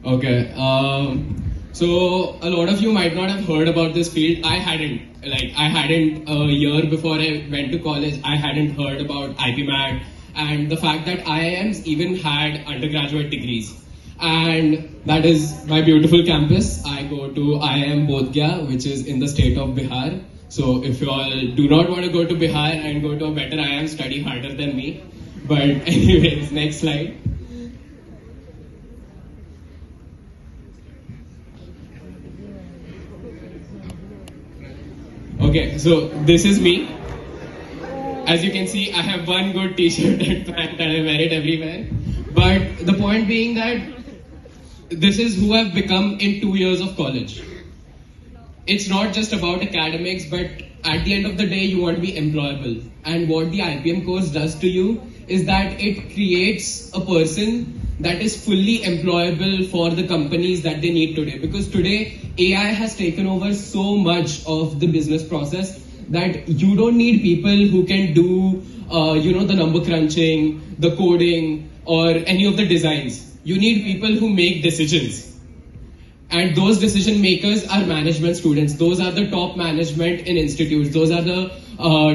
Okay. So a lot of you might not have heard about this field. I hadn't. I hadn't a year before I went to college. I hadn't heard about IPMAT and the fact that IIMs even had undergraduate degrees. And that is my beautiful campus. I go to IIM Bodh Gaya, which is in the state of Bihar. So if you all do not want to go to Bihar and go to a better IIM, study harder than me. But anyways, next slide. Okay, so this is me. As you can see, I have one good t-shirt and pant and I wear it everywhere. But the point being that this is who I've become in 2 years of college. It's not just about academics, but at the end of the day, you want to be employable. And what the IPM course does to you is that it creates a person that is fully employable for the companies that they need today. Because today, AI has taken over so much of the business process that you don't need people who can do, the number crunching, the coding, or any of the designs. You need people who make decisions. And those decision makers are management students. Those are the top management in institutes. Those are the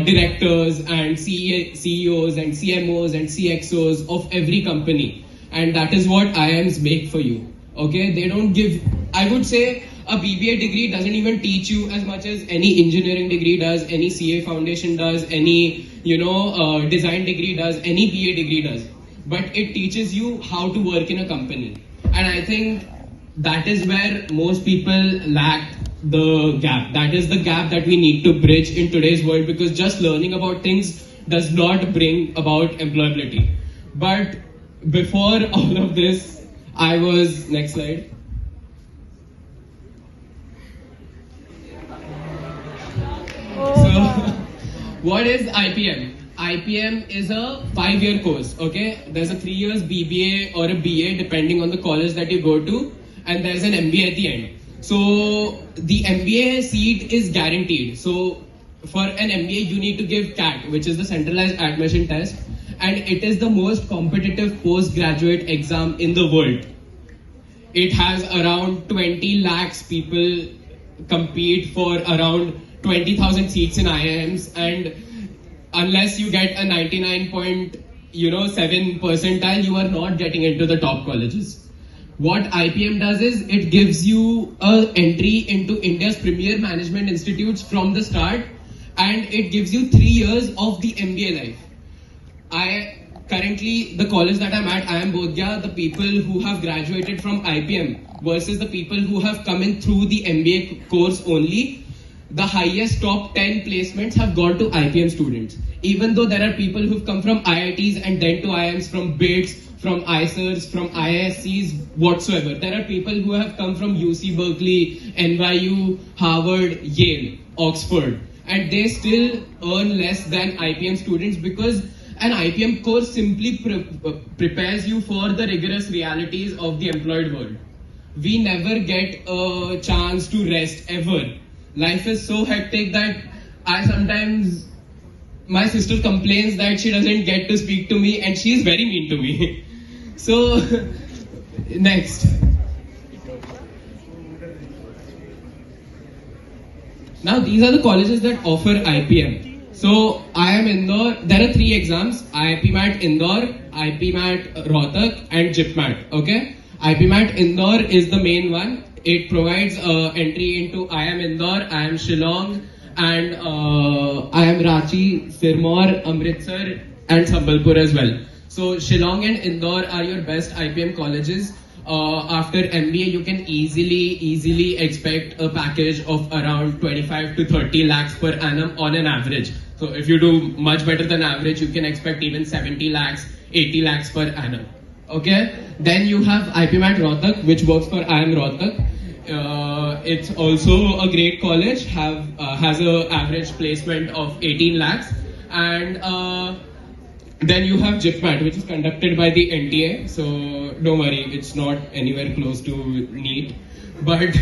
directors and CEOs and CMOs and CXOs of every company. And that is what IIMs make for you. Okay, they don't give, I would say a BBA degree doesn't even teach you as much as any engineering degree does, any CA foundation does, any, design degree does, any BA degree does. But it teaches you how to work in a company. And I think that is where most people lack the gap. That is the gap that we need to bridge in today's world, because just learning about things does not bring about employability. But before all of this, next slide. So, what is IPM? IPM is a 5-year course, okay? There's a 3 years BBA or a BA depending on the college that you go to, and there's an MBA at the end. So the MBA seat is guaranteed. So for an MBA, you need to give CAT, which is the centralized admission test, and it is the most competitive postgraduate exam in the world. It has around 20 lakhs people compete for around 20,000 seats in IIMs, and unless you get a 99.7 percentile, you are not getting into the top colleges. What IPM does is it gives you an entry into India's premier management institutes from the start, and it gives you 3 years of the MBA life. Currently, the college that I'm at, I am Bodh Gaya, the people who have graduated from IPM versus the people who have come in through the MBA course only, the highest top 10 placements have gone to IPM students. Even though there are people who've come from IITs and then to IIMs, from BITS, from ICERs, from IISCs, whatsoever. There are people who have come from UC Berkeley, NYU, Harvard, Yale, Oxford, and they still earn less than IPM students, because an IPM course simply prepares you for the rigorous realities of the employed world. We never get a chance to rest ever. Life is so hectic that my sister complains that she doesn't get to speak to me, and she is very mean to me. So, next. Now, these are the colleges that offer IPM. So, IIM Indore, there are 3 exams: IPMAT Indore, IPMAT Rohtak, and JIPMAT. Okay? IPMAT Indore is the main one. It provides entry into IIM Indore, IIM Shillong, and IIM Ranchi, Sirmaur, Amritsar, and Sambalpur as well. So Shillong and Indore are your best IPM colleges. After MBA, you can easily expect a package of around 25 to 30 lakhs per annum on an average. So if you do much better than average, you can expect even 70 lakhs, 80 lakhs per annum. Okay? Then you have IPMAT Rohtak, which works for IIM Rohtak. It's also a great college, has an average placement of 18 lakhs. And then you have JIPMAT, which is conducted by the NTA. So don't worry, it's not anywhere close to NEET. But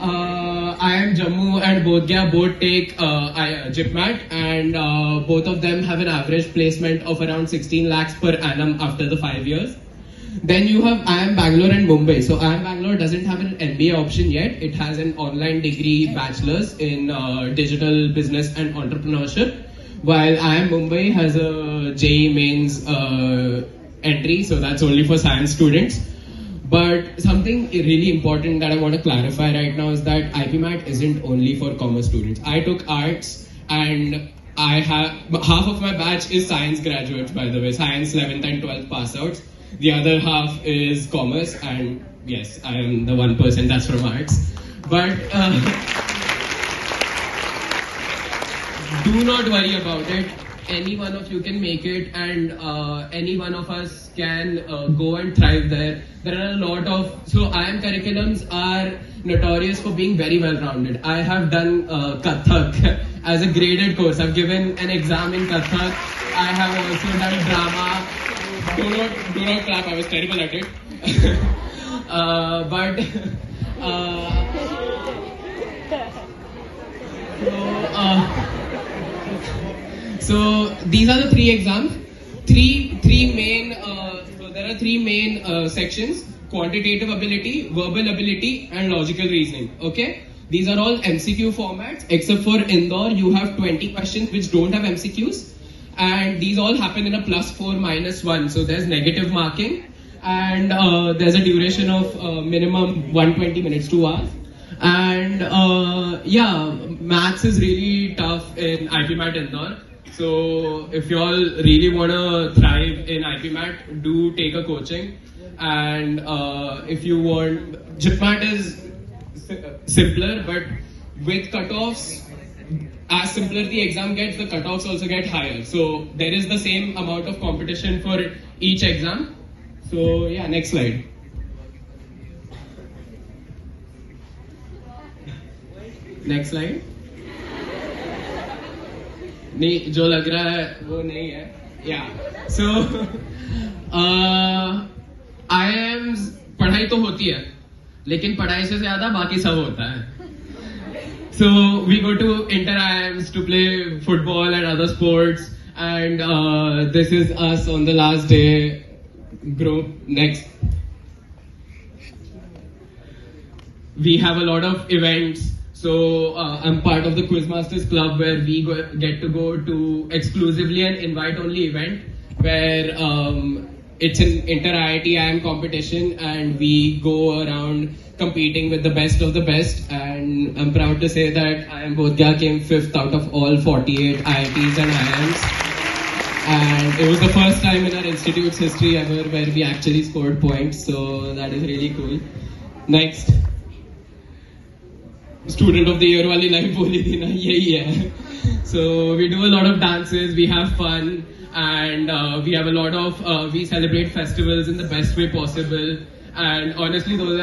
IIM Jammu and Bodh Gaya both take JIPMAT, and both of them have an average placement of around 16 lakhs per annum after the 5 years. Then you have IIM Bangalore and Mumbai. So IIM Bangalore doesn't have an MBA option yet. It has an online degree bachelor's in digital business and entrepreneurship, while IIM Mumbai has a JEE mains entry, so that's only for science students. But something really important that I want to clarify right now is that IPMAT isn't only for commerce students. I took arts, and I have half of my batch is science graduates, by the way, science 11th and 12th pass outs. The other half is commerce, and yes, I am the 1% that's from arts. But do not worry about it. Any one of you can make it, and any one of us can go and thrive there. There are a lot of, so IIM curriculums are notorious for being very well rounded. I have done Kathak as a graded course. I've given an exam in Kathak. I have also done drama. Do not clap, I was terrible at it. So these are the three exams. Three main. So there are three main sections: quantitative ability, verbal ability, and logical reasoning. Okay, these are all MCQ formats, except for Indore. You have 20 questions which don't have MCQs, and these all happen in a +4 -1. So there's negative marking, and there's a duration of minimum 120 minutes, 2 hours. And yeah, maths is really tough in IPMAT Indore. So if you all really want to thrive in IPMAT, do take a coaching. And if you want, JIPMAT is simpler, but with cutoffs, as simpler the exam gets, the cutoffs also get higher. So there is the same amount of competition for each exam. So yeah, next slide. Next slide. नहीं जो लग रहा है वो नहीं है. Yeah. So IIMs पढ़ाई तो होती है, लेकिन पढ़ाई से ज्यादा बाकी सब होता है. So we go to inter-IIMs to play football and other sports, and this is us on the last day group. Next. We have a lot of events. So I'm part of the Quizmasters Club, where we get to go to exclusively an invite-only event, where it's an inter-IIT IIM competition, and we go around competing with the best of the best. And I'm proud to say that IIM Bodhgaya came 5th out of all 48 IITs and IIMs. And it was the first time in our institute's history ever where we actually scored points. So that is really cool. Next. Student of the year wali life boli thi na, yahi hai. So we do a lot of dances, we have fun, and we have a lot of we celebrate festivals in the best way possible. And honestly, those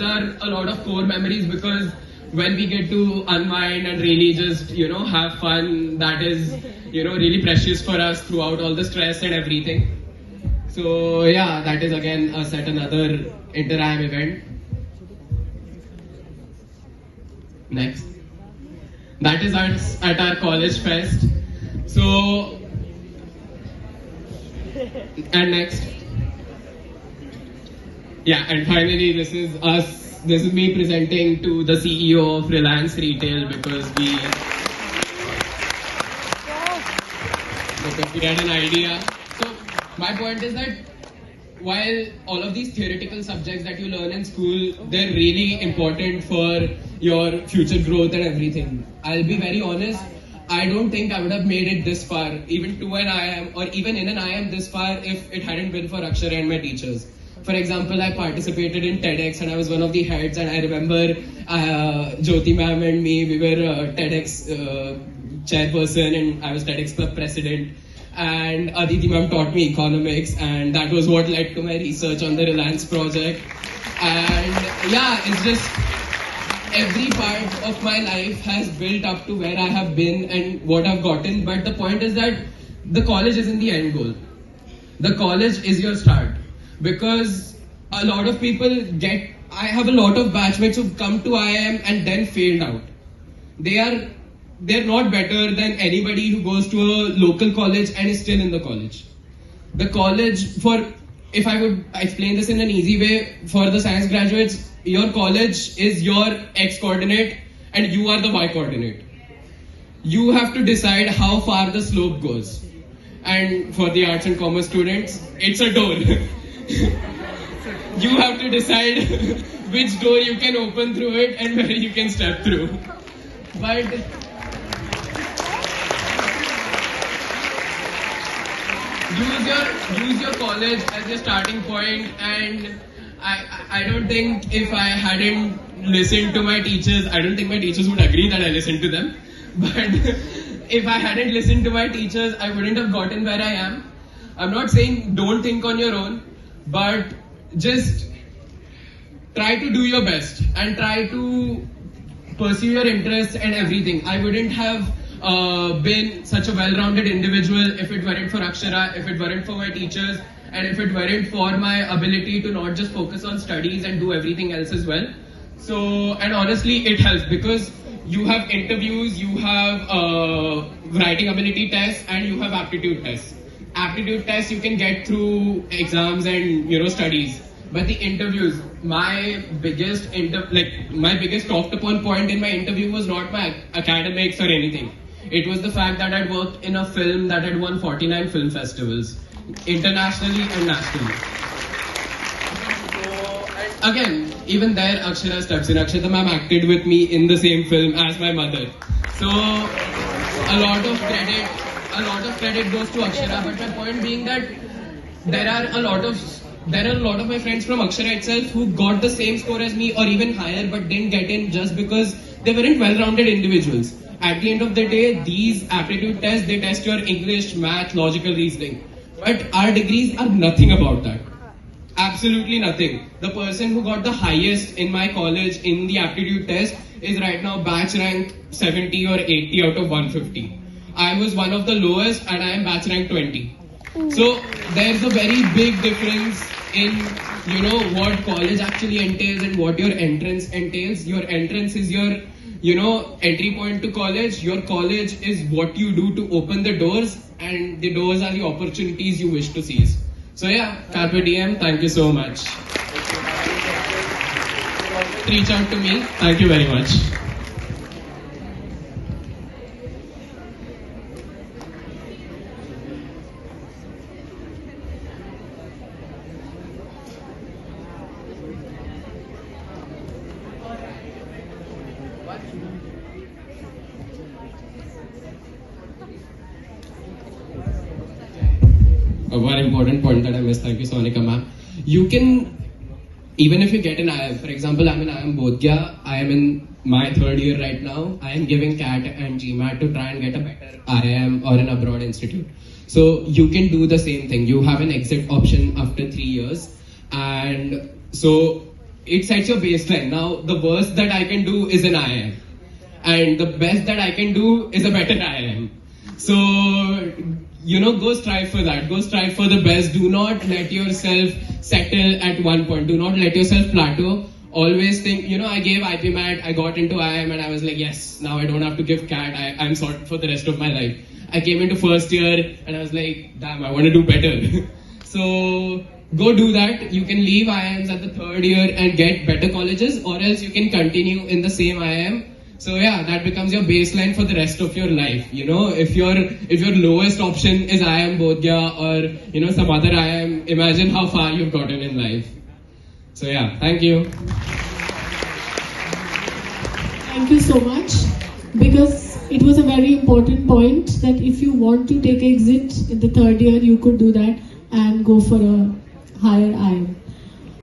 are a lot of core memories, because when we get to unwind and really just have fun, that is really precious for us throughout all the stress and everything. So yeah, that is again another inter-IIM event. Next. That is us at our college fest. So, and next. Yeah, and finally, this is us. This is me presenting to the CEO of Reliance Retail, because we had an idea. So, my point is that while all of these theoretical subjects that you learn in school, they're really important for your future growth and everything. I'll be very honest, I don't think I would have made it this far, even to an IIM or even in an IIM this far, if it hadn't been for Akshara and my teachers. For example, I participated in TEDx and I was one of the heads, and I remember Jyoti ma'am and me, we were TEDx chairperson, and I was TEDx club president. And Aditi ma'am taught me economics, and that was what led to my research on the Reliance project. And yeah, it's just every part of my life has built up to where I have been and what I've gotten. But the point is that the college isn't the end goal. The college is your start. Because a lot of people I have a lot of batchmates who've come to IIM and then failed out. They're not better than anybody who goes to a local college and is still in the college. The college, for if I would explain this in an easy way, for the science graduates, your college is your X coordinate and you are the Y coordinate. You have to decide how far the slope goes. And for the arts and commerce students, it's a door. You have to decide which door you can open through it and where you can step through. But use your college as your starting point, and I don't think if I hadn't listened to my teachers, I don't think my teachers would agree that I listened to them. But if I hadn't listened to my teachers, I wouldn't have gotten where I am. I'm not saying don't think on your own, but just try to do your best and try to pursue your interests and everything. I wouldn't have been such a well-rounded individual if it weren't for Akshara, if it weren't for my teachers, and if it weren't for my ability to not just focus on studies and do everything else as well. So, and honestly, it helps because you have interviews, you have writing ability tests, and you have aptitude tests. Aptitude tests you can get through exams and studies. But the interviews, my biggest talked upon point in my interview was not my academics or anything. It was the fact that I'd worked in a film that had won 49 film festivals, internationally and nationally. So, again, even there, Akshara steps in. Akshara ma'am acted with me in the same film as my mother. So, a lot of credit goes to Akshara. But my point being that there are a lot of my friends from Akshara itself who got the same score as me or even higher but didn't get in just because they weren't well-rounded individuals. At the end of the day, these aptitude tests, they test your English, math, logical reasoning. But our degrees are nothing about that. Absolutely nothing. The person who got the highest in my college in the aptitude test is right now batch rank 70 or 80 out of 150. I was one of the lowest and I am batch rank 20. So there's a very big difference in what college actually entails and what your entrance entails. Your entrance is your entry point to college. Your college is what you do to open the doors, and the doors are the opportunities you wish to seize. So yeah, Carpe Diem, thank you so much. Reach out to me. Thank you very much. One important point that I missed, thank you Sonika ma'am. You can, even if you get an IIM, for example, I'm in IIM Bodhgaya, I am in my third year right now, I am giving CAT and GMAT to try and get a better IIM or an abroad institute. So you can do the same thing. You have an exit option after 3 years, and so it sets your baseline. Now the worst that I can do is an IIM, and the best that I can do is a better IIM. So go strive for that. Go strive for the best. Do not let yourself settle at one point. Do not let yourself plateau. Always think, I gave IPMAT, I got into IIM and I was like, yes, now I don't have to give CAT. I'm sorted for the rest of my life. I came into first year and I was like, damn, I want to do better. So go do that. You can leave IIMs at the third year and get better colleges, or else you can continue in the same IIM. So yeah, that becomes your baseline for the rest of your life. If your lowest option is IIM Bodhgaya or some other IIM, imagine how far you've gotten in life. So yeah, thank you. Thank you so much, because it was a very important point that if you want to take exit in the third year, you could do that and go for a higher IIM.